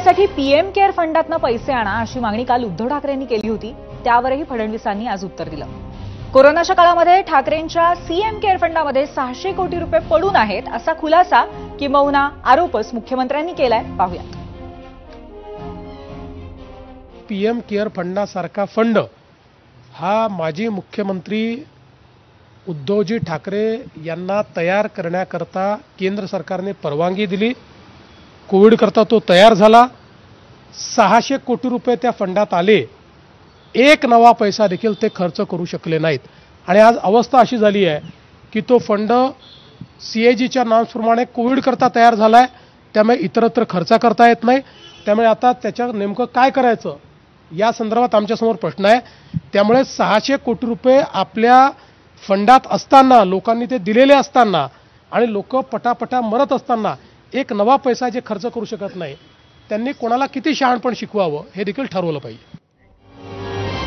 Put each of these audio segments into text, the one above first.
यासाठी PM care फंडातनं पैसे आणा अशी मागणी काल उद्धव ठाकरेंनी केली होती. त्यावरही फडणवीसांनी आज उत्तर दिलं. कोरोनाच्या काळामध्ये ठाकरेंच्या सीएम केअर फंडामध्ये 600 कोटी रुपये पडून आहेत असा खुलासा किंबहुना आरोपच मुख्यमंत्र्यांनी केलाय. पाहूयात. पीएम केअर फंडासारखा फंड हा माजी मुख्यमंत्री उद्धवजी ठाकरे यांना तयार करण्याकरता केंद्र सरकारने परवानगी दिली. कोविड करता तो तयार झाला. 600 कोटी रुपये त्या फंडात आले. एक नवा पैसा देखील ते खर्च करू शकले नाहीत. आणि आज अवस्था अशी झाली आहे की तो फंड सीएजीच्या नॉर्म्सप्रमाणे कोविड करता तयार झालाय. त्यामुळे इतरत्र खर्च करता येत नाही. त्यामुळे आता त्याच्या नेमकं काय करायचं या संदर्भात आमच्यासमोर प्रश्न आहे. त्यामुळे 600 कोटी रुपये आपल्या फंडात असताना, लोकांनी ते दिलेले असताना आणि लोक पटापटा मरत असताना एक नवा पैसा जे खर्च करू शकत नाही, त्यांनी कोणाला किती शहाणपण शिकवावं हे देखील ठरवलं पाहिजे.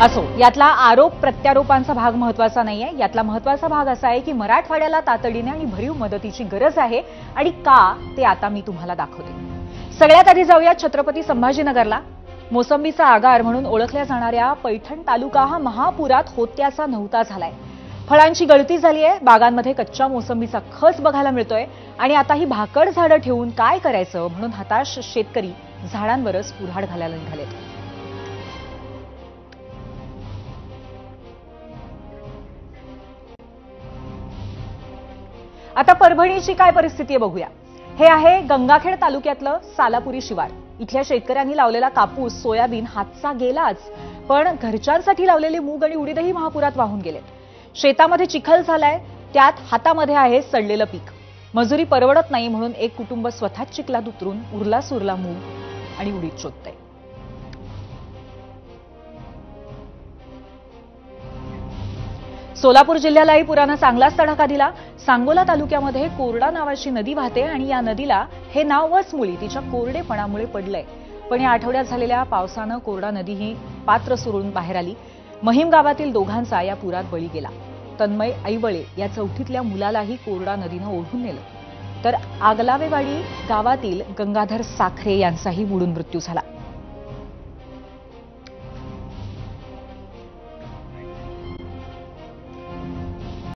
असो, यातला आरोप प्रत्यारोपांचा भाग महत्वाचा नाहीये. यातला महत्वाचा भाग असा आहे की मराठवाड्याला तातडीने आणि भरीव मदतीची गरज आहे. आणि का ते आता मी तुम्हाला दाखवते. सगळ्यात आधी जाऊया छत्रपती संभाजीनगरला. मोसंबीचा आगार म्हणून ओळखल्या जाणाऱ्या पैठण तालुका हा महापुरात होत्याचा नव्हता झालाय. फळांची गळती झाली आहे. बागांमध्ये कच्च्या मोसंबीचा खच बघायला मिळतोय. आणि आता ही भाकड झाडं ठेवून काय करायचं म्हणून हताश शेतकरी झाडांवरच कुऱ्हाड घालायला निघालेत. आता परभणीची काय परिस्थिती आहे बघूया. हे आहे गंगाखेड तालुक्यातलं सालापुरी शिवार. इथल्या शेतकऱ्यांनी लावलेला कापूस, सोयाबीन हातचा गेलाच, पण घरच्यांसाठी लावलेले मूग आणि उडीदही महापुरात वाहून गेले. शेतामध्ये चिखल झालाय. त्यात हातामध्ये आहे सडलेलं पीक. मजुरी परवडत नाही म्हणून एक कुटुंब स्वतःच चिखलात उतरून उरला सुरला मूग आणि उडीद शोधतंय. सोलापूर जिल्ह्यालाही पुरानं चांगलाच तडाखा दिला. सांगोला तालुक्यामध्ये कोरडा नावाची नदी वाहते आणि या नदीला हे नाव वचमुळी तिच्या कोरडेपणामुळे पडलंय. पण या आठवड्यात झालेल्या पावसानं कोरडा नदी ही पात्र सोडून बाहेर आली. महिम गावातील दोघांचा या पुरात बळी गेला. तन्मय ऐवळे या चौथीतल्या मुलालाही कोरडा नदीनं ओढून नेलं. तर आगलावेवाडी गावातील गंगाधर साखरे यांचाही बुडून मृत्यू झाला.